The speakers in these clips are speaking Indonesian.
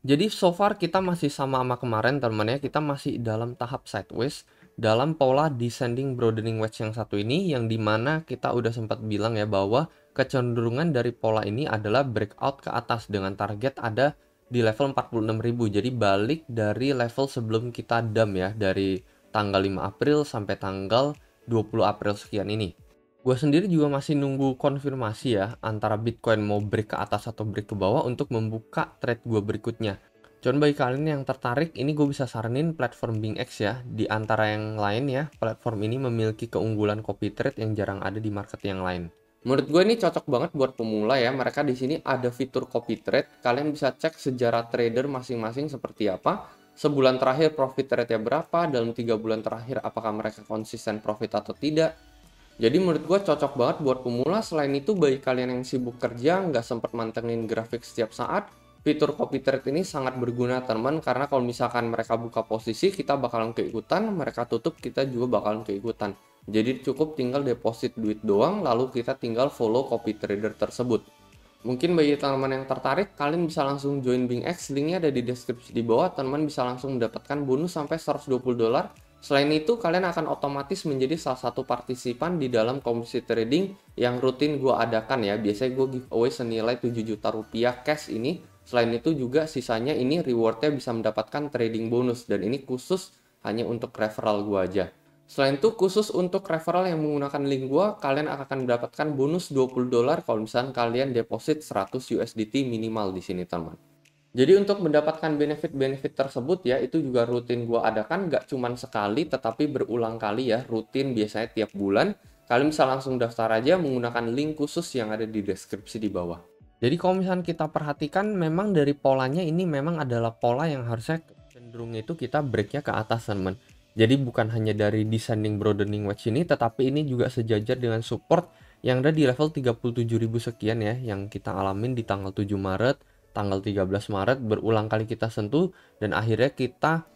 Jadi so far kita masih sama kemarin teman ya, kita masih dalam tahap sideways dalam pola descending broadening wedge yang satu ini, yang dimana kita udah sempat bilang ya bahwa kecenderungan dari pola ini adalah breakout ke atas dengan target ada di level 46.000. Jadi balik dari level sebelum kita dump ya, dari tanggal 5 April sampai tanggal 20 April sekian ini. Gue sendiri juga masih nunggu konfirmasi ya antara Bitcoin mau break ke atas atau break ke bawah untuk membuka trade gue berikutnya. Cuman bagi kalian yang tertarik, ini gue bisa saranin platform BingX ya. Di antara yang lain ya, platform ini memiliki keunggulan copy trade yang jarang ada di market yang lain. Menurut gue ini cocok banget buat pemula ya. Mereka di sini ada fitur copy trade. Kalian bisa cek sejarah trader masing-masing seperti apa. Sebulan terakhir profit rate-nya berapa, dalam 3 bulan terakhir apakah mereka konsisten profit atau tidak. Jadi menurut gue cocok banget buat pemula. Selain itu bagi kalian yang sibuk kerja, nggak sempat mantengin grafik setiap saat, fitur copy trade ini sangat berguna teman, karena kalau misalkan mereka buka posisi, kita bakalan keikutan, mereka tutup, kita juga bakalan keikutan. Jadi cukup tinggal deposit duit doang, lalu kita tinggal follow copy trader tersebut. Mungkin bagi teman-teman yang tertarik, kalian bisa langsung join BingX, linknya ada di deskripsi di bawah, teman-teman bisa langsung mendapatkan bonus sampai $120. Selain itu, kalian akan otomatis menjadi salah satu partisipan di dalam komisi trading yang rutin gue adakan ya. Biasanya gue giveaway senilai 7 juta rupiah cash ini. Selain itu juga sisanya ini rewardnya bisa mendapatkan trading bonus, dan ini khusus hanya untuk referral gue aja. Selain itu khusus untuk referral yang menggunakan link gue, kalian akan mendapatkan bonus $20 kalau misalnya kalian deposit 100 USDT minimal di sini teman. Jadi untuk mendapatkan benefit-benefit tersebut ya, itu juga rutin gue adakan, nggak cuman sekali tetapi berulang kali ya, rutin biasanya tiap bulan. Kalian bisa langsung daftar aja menggunakan link khusus yang ada di deskripsi di bawah. Jadi kalau misalnya kita perhatikan, memang dari polanya ini memang adalah pola yang harusnya cenderung itu kita breaknya ke atas teman. Jadi bukan hanya dari descending broadening wedge ini, tetapi ini juga sejajar dengan support yang ada di level 37.000 sekian ya, yang kita alamin di tanggal 7 Maret, tanggal 13 Maret berulang kali kita sentuh, dan akhirnya kita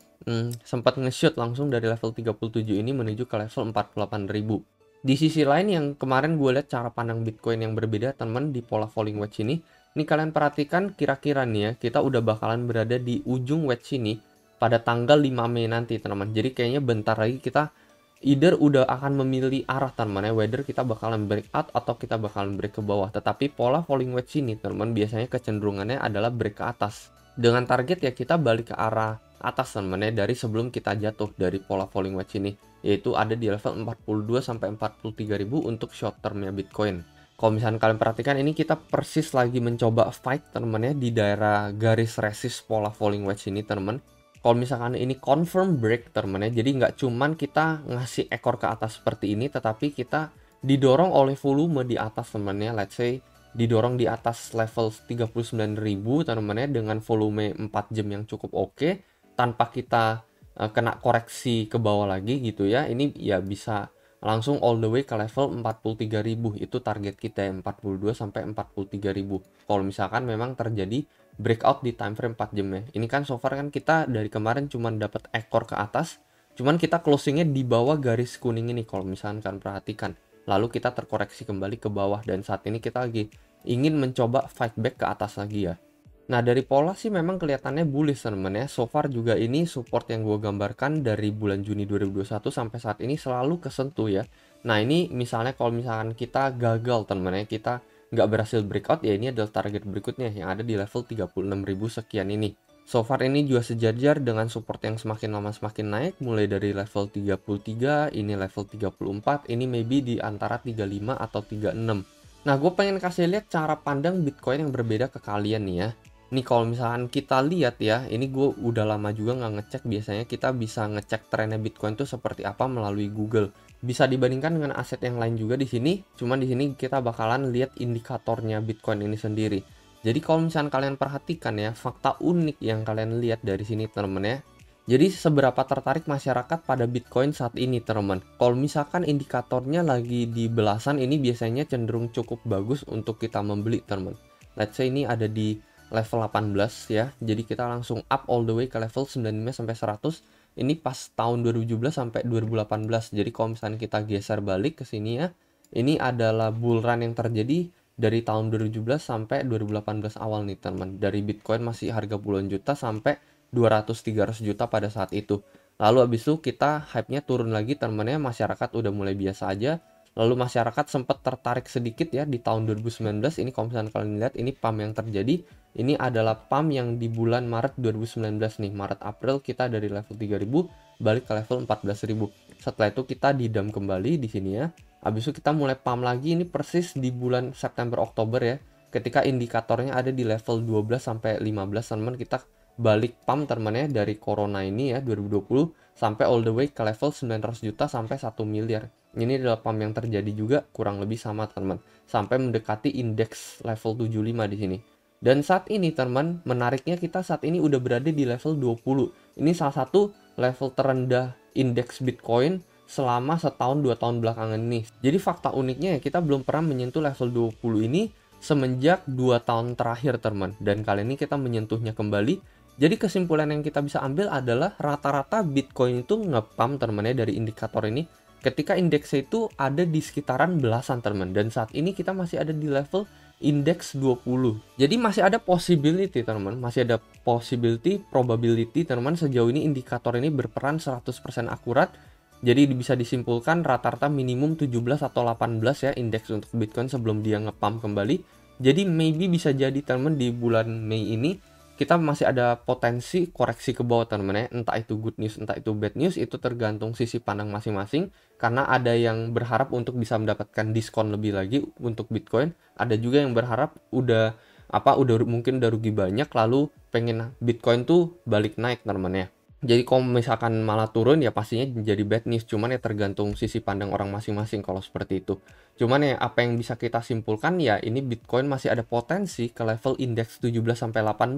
sempat nge-shoot langsung dari level 37 ini menuju ke level 48.000. Di sisi lain yang kemarin gue lihat cara pandang Bitcoin yang berbeda teman di pola falling wedge ini kalian perhatikan kira-kira nih ya, kita udah bakalan berada di ujung wedge ini pada tanggal 5 Mei nanti teman-teman. Jadi kayaknya bentar lagi kita either udah akan memilih arah teman ya, whether kita bakalan break out atau kita bakalan break ke bawah. Tetapi pola falling wedge ini teman biasanya kecenderungannya adalah break ke atas, dengan target ya kita balik ke arah atas teman ya, dari sebelum kita jatuh dari pola falling wedge ini, yaitu ada di level 42 sampai 43.000 untuk short termnya Bitcoin. Kalau misalnya kalian perhatikan, ini kita persis lagi mencoba fight teman ya di daerah garis resist pola falling wedge ini teman. Kalau misalkan ini confirm break teman ya, jadi nggak cuman kita ngasih ekor ke atas seperti ini, tetapi kita didorong oleh volume di atas teman ya. Let's say didorong di atas level 39.000 teman ya, dengan volume 4 jam yang cukup oke, tanpa kita kena koreksi ke bawah lagi gitu ya. Ini ya bisa langsung all the way ke level 43.000, itu target kita ya, 42 sampai 43.000. Kalau misalkan memang terjadi breakout di time frame 4 jam ya. Ini kan so far kan kita dari kemarin cuma dapat ekor ke atas, cuman kita closingnya di bawah garis kuning ini kalau misalkan kalian perhatikan. Lalu kita terkoreksi kembali ke bawah, dan saat ini kita lagi ingin mencoba fight back ke atas lagi ya. Nah dari pola sih memang kelihatannya bullish teman ya. So far juga ini support yang gue gambarkan dari bulan Juni 2021 sampai saat ini selalu kesentuh ya. Nah ini misalnya kalau misalkan kita gagal teman ya, kita nggak berhasil breakout ya, ini adalah target berikutnya yang ada di level 36.000 sekian ini. So far ini juga sejajar dengan support yang semakin lama semakin naik, mulai dari level 33, ini level 34, ini maybe di antara 35 atau 36. Nah gue pengen kasih lihat cara pandang Bitcoin yang berbeda ke kalian nih ya. Nih kalau misalkan kita lihat ya, ini gue udah lama juga nggak ngecek, biasanya kita bisa ngecek trennya Bitcoin tuh seperti apa melalui Google. Bisa dibandingkan dengan aset yang lain juga di sini, cuman di sini kita bakalan lihat indikatornya Bitcoin ini sendiri. Jadi kalau misalkan kalian perhatikan ya, fakta unik yang kalian lihat dari sini teman ya. Jadi seberapa tertarik masyarakat pada Bitcoin saat ini teman. Kalau misalkan indikatornya lagi di belasan, ini biasanya cenderung cukup bagus untuk kita membeli teman. Let's say ini ada di level 18 ya. Jadi kita langsung up all the way ke level 95 sampai 100. Ini pas tahun 2017 sampai 2018. Jadi kalau misalnya kita geser balik ke sini ya, ini adalah bull run yang terjadi dari tahun 2017 sampai 2018 awal nih teman. Dari Bitcoin masih harga puluhan juta sampai 200-300 juta pada saat itu. Lalu abis itu kita hype-nya turun lagi teman-temannya, masyarakat udah mulai biasa aja. Lalu masyarakat sempat tertarik sedikit ya di tahun 2019. Ini kalau misalnya kalian lihat ini pump yang terjadi. Ini adalah pump yang di bulan Maret 2019 nih. Maret April kita dari level 3000 balik ke level 14.000. Setelah itu kita didam kembali di sini ya. Habis itu kita mulai pump lagi ini persis di bulan September Oktober ya. Ketika indikatornya ada di level 12 sampai 15 teman, kita balik pump teman-teman dari corona ini ya 2020 sampai all the way ke level 900 juta sampai 1 miliar. Ini adalah pump yang terjadi juga kurang lebih sama teman, sampai mendekati indeks level 75 di sini. Dan saat ini teman, menariknya kita saat ini udah berada di level 20. Ini salah satu level terendah indeks Bitcoin selama setahun 2 tahun belakangan ini. Jadi fakta uniknya ya, kita belum pernah menyentuh level 20 ini semenjak 2 tahun terakhir teman. Dan kali ini kita menyentuhnya kembali. Jadi kesimpulan yang kita bisa ambil adalah rata-rata Bitcoin itu nge-pump teman-teman dari indikator ini ketika indeksnya itu ada di sekitaran belasan teman. Dan saat ini kita masih ada di level indeks 20. Jadi masih ada possibility teman, masih ada probability teman, sejauh ini indikator ini berperan 100% akurat. Jadi bisa disimpulkan rata-rata minimum 17 atau 18 ya indeks untuk Bitcoin sebelum dia nge-pump kembali. Jadi maybe bisa jadi teman di bulan Mei ini kita masih ada potensi koreksi ke bawah teman ya. Entah itu good news, entah itu bad news, itu tergantung sisi pandang masing-masing. Karena ada yang berharap untuk bisa mendapatkan diskon lebih lagi untuk Bitcoin. Ada juga yang berharap udah mungkin udah rugi banyak lalu pengen Bitcoin tuh balik naik teman ya. Jadi kalau misalkan malah turun ya pastinya jadi bad news. Cuman ya tergantung sisi pandang orang masing-masing kalau seperti itu. Cuman ya apa yang bisa kita simpulkan ya ini Bitcoin masih ada potensi ke level indeks 17 sampai 18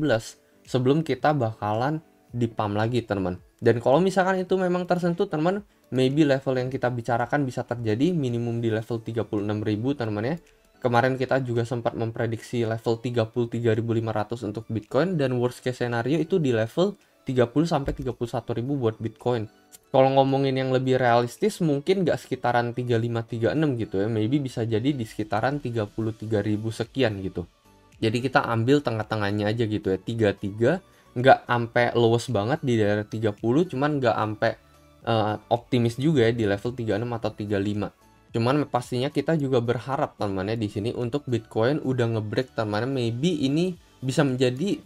sebelum kita bakalan di-pump lagi teman. Dan kalau misalkan itu memang tersentuh teman, maybe level yang kita bicarakan bisa terjadi minimum di level 36.000 teman ya. Kemarin kita juga sempat memprediksi level 33.500 untuk Bitcoin dan worst case scenario itu di level 30 sampai 31.000 buat Bitcoin. Kalau ngomongin yang lebih realistis mungkin nggak sekitaran 35-36 gitu ya, maybe bisa jadi di sekitaran 33.000 sekian gitu. Jadi kita ambil tengah-tengahnya aja gitu ya, 33, nggak sampai lowest banget di daerah 30, cuman nggak sampai optimis juga ya di level 36 atau 35. Cuman pastinya kita juga berharap teman-teman di sini untuk Bitcoin udah ngebreak teman-teman, maybe ini bisa menjadi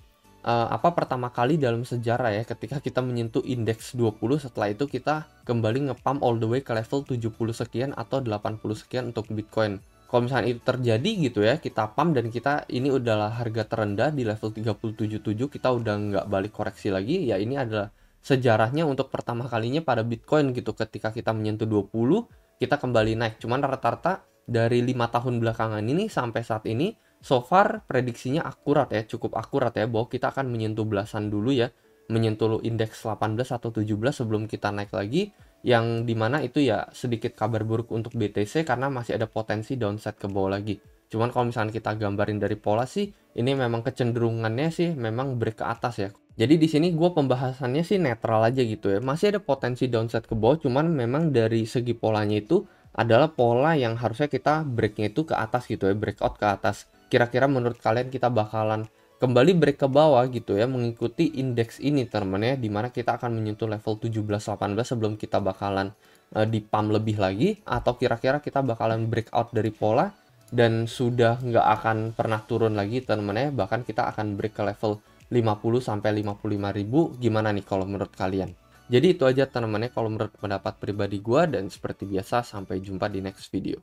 pertama kali dalam sejarah ya ketika kita menyentuh indeks 20, setelah itu kita kembali nge-pump all the way ke level 70 sekian atau 80 sekian untuk Bitcoin. Kalau misalnya itu terjadi gitu ya, kita pump dan kita ini adalah harga terendah di level 37.7, kita udah nggak balik koreksi lagi, ya ini adalah sejarahnya untuk pertama kalinya pada Bitcoin gitu, ketika kita menyentuh 20, kita kembali naik. Cuman rata-rata dari 5 tahun belakangan ini sampai saat ini, so far prediksinya akurat ya, cukup akurat ya, bahwa kita akan menyentuh belasan dulu ya, menyentuh indeks 18 atau 17 sebelum kita naik lagi, yang dimana itu ya sedikit kabar buruk untuk BTC karena masih ada potensi downside ke bawah lagi. Cuman kalau misalnya kita gambarin dari pola sih, ini memang kecenderungannya sih memang break ke atas ya. Jadi di sini gue pembahasannya sih netral aja gitu ya, masih ada potensi downside ke bawah, cuman memang dari segi polanya itu adalah pola yang harusnya kita breaknya itu ke atas gitu ya, breakout ke atas. Kira-kira menurut kalian kita bakalan kembali break ke bawah gitu ya, mengikuti indeks ini teman ya, dimana kita akan menyentuh level 17-18 sebelum kita bakalan di-pump lebih lagi, atau kira-kira kita bakalan breakout dari pola dan sudah nggak akan pernah turun lagi teman ya, bahkan kita akan break ke level 50-55.000. Gimana nih kalau menurut kalian? Jadi itu aja teman-teman ya kalau menurut pendapat pribadi gue, dan seperti biasa sampai jumpa di next video.